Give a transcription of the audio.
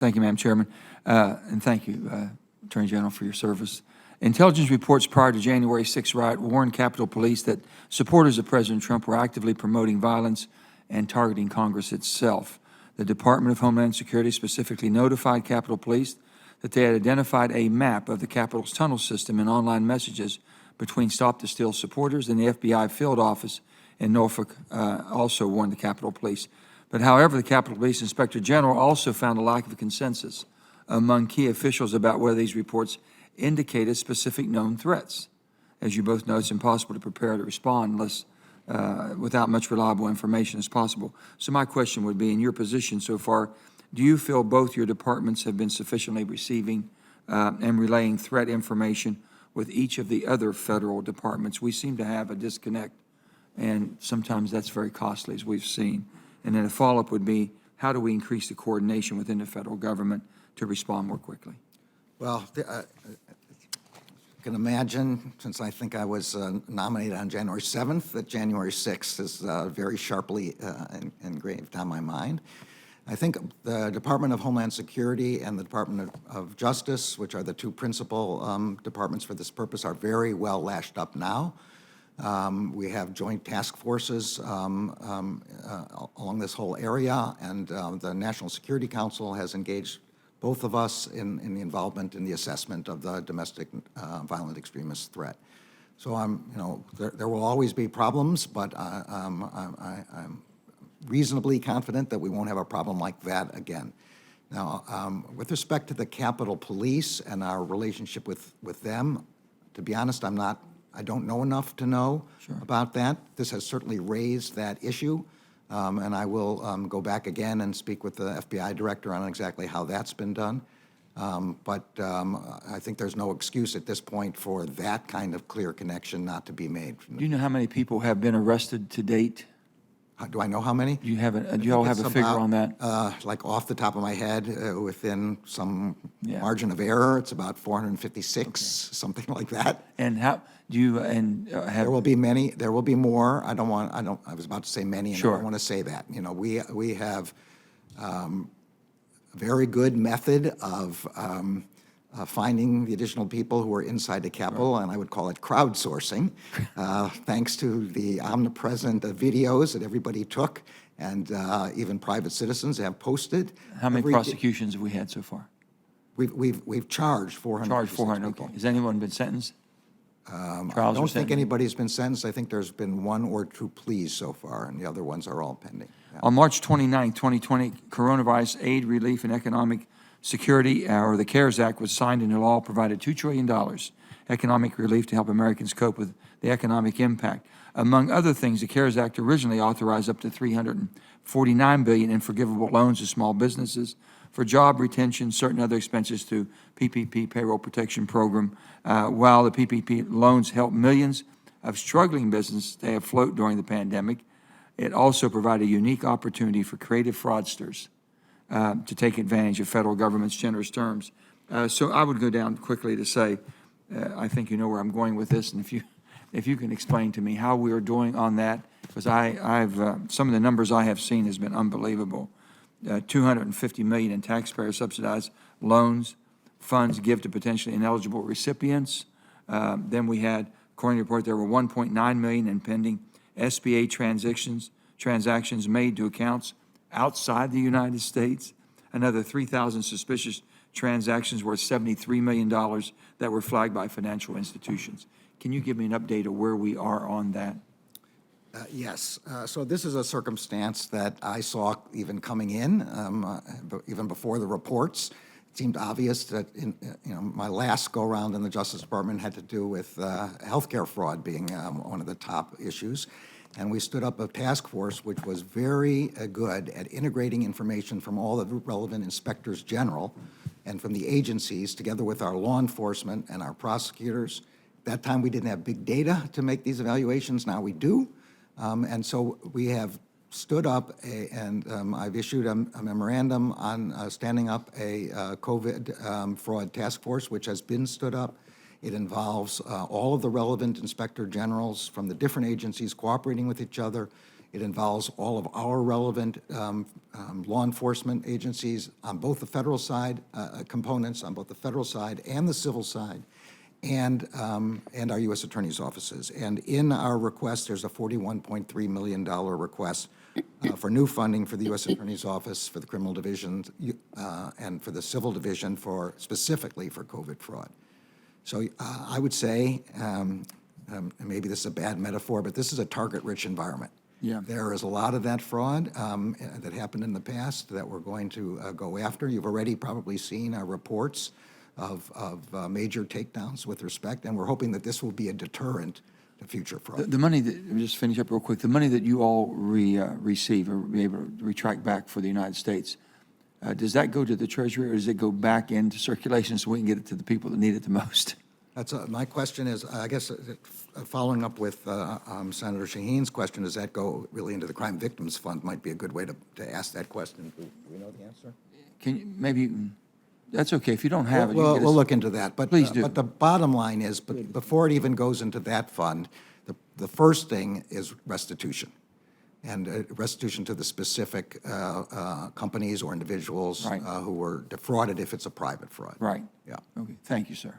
Thank you, Madam Chairman. And thank you, Attorney General, for your service. Intelligence reports prior to January 6th riot warned Capitol Police that supporters of President Trump were actively promoting violence and targeting Congress itself. The Department of Homeland Security specifically notified Capitol Police that they had identified a map of the Capitol's tunnel system and online messages between Stop the Steal supporters, and the FBI field office in Norfolk also warned the Capitol Police. But however, the Capitol Police Inspector General also found a lack of consensus among key officials about whether these reports indicated specific known threats. As you both know, it's impossible to prepare to respond unless without much reliable information as possible. So my question would be, in your position so far, do you feel both your departments have been sufficiently receiving and relaying threat information with each of the other federal departments? We seem to have a disconnect, and sometimes that's very costly, as we've seen. And then a follow-up would be, how do we increase the coordination within the federal government to respond more quickly? Well, I can imagine, since I think I was nominated on January 7th, that January 6th is very sharply engraved on my mind. I think the Department of Homeland Security and the Department of Justice, which are the two principal departments for this purpose, are very well lashed up now. We have joint task forces along this whole area, and the National Security Council has engaged both of us in the involvement in the assessment of the domestic violent extremist threat. So there will always be problems, but I'm reasonably confident that we won't have a problem like that again. Now, with respect to the Capitol Police and our relationship with them, to be honest, I don't know enough to know about that. This has certainly raised that issue. And I will go back again and speak with the FBI director on exactly how that's been done. But I think there's no excuse at this point for that kind of clear connection not to be made. Do you know how many people have been arrested to date? Do I know how many? Do you all have a figure on that? Like off the top of my head, within some margin of error, it's about 456, something like that. And how do you have? There will be many. There will be more. I was about to say many, and I don't want to say that. You know, we have a very good method of finding the additional people who are inside the Capitol, and I would call it crowdsourcing, thanks to the omnipresent videos that everybody took, and even private citizens have posted. How many prosecutions have we had so far? We've charged 400. Charged 400. Okay. Has anyone been sentenced? I don't think anybody's been sentenced. I think there's been one or two pleas so far, and the other ones are all pending. Yeah. On March 29, 2020, Coronavirus Aid, Relief, and Economic Security, or the CARES Act, was signed into law, provided $2 trillion economic relief to help Americans cope with the economic impact. Among other things, the CARES Act originally authorized up to $349 billion in forgivable loans to small businesses for job retention, certain other expenses through PPP Payroll Protection Program. While the PPP loans helped millions of struggling businesses stay afloat during the pandemic, it also provided a unique opportunity for creative fraudsters to take advantage of federal government's generous terms. So I would go down quickly to say, I think you know where I'm going with this, and if you can explain to me how we are doing on that, because I've some of the numbers I have seen has been unbelievable. $250 million in taxpayer subsidized loans, funds give to potentially ineligible recipients. Then we had, according to the report, there were 1.9 million in pending SBA transactions made to accounts outside the United States. Another 3,000 suspicious transactions worth $73 million that were flagged by financial institutions. Can you give me an update of where we are on that? Yes. So this is a circumstance that I saw even coming in, even before the reports. It seemed obvious that my last go-around in the Justice Department had to do with healthcare fraud being one of the top issues. And we stood up a task force which was very good at integrating information from all the relevant inspectors general and from the agencies, together with our law enforcement and our prosecutors. At that time, we didn't have big data to make these evaluations. Now we do. And so we have stood up and I've issued a memorandum on standing up a COVID fraud task force, which has been stood up. It involves all of the relevant inspector generals from the different agencies cooperating with each other. It involves all of our relevant law enforcement agencies on both the federal side, components on both the federal side and the civil side, and our U.S. Attorney's offices. And in our request, there's a $41.3 million request for new funding for the U.S. Attorney's Office, for the criminal division, and for the civil division specifically for COVID fraud. So I would say, maybe this is a bad metaphor, but this is a target-rich environment. Yeah. There is a lot of that fraud that happened in the past that we're going to go after. You've already probably seen our reports of major takedowns with respect, and we're hoping that this will be a deterrent to future fraud. The money that, let me just finish up real quick, the money that you all receive or be able to retract back for the United States, does that go to the Treasury or does it go back into circulation so we can get it to the people that need it the most? That's my question is, I guess, following up with Senator Shaheen's question, does that go really into the Crime Victims Fund? Might be a good way to ask that question. Do we know the answer? Can you, maybe, that's okay, if you don't have it. you We'll, can get we'll us- look into that. But, Please do. But the bottom line is, before it even goes into that fund, the first thing is restitution. And restitution to the specific companies or individuals Right. who were defrauded if it's a private fraud. Right. Yeah. Okay, thank you, sir.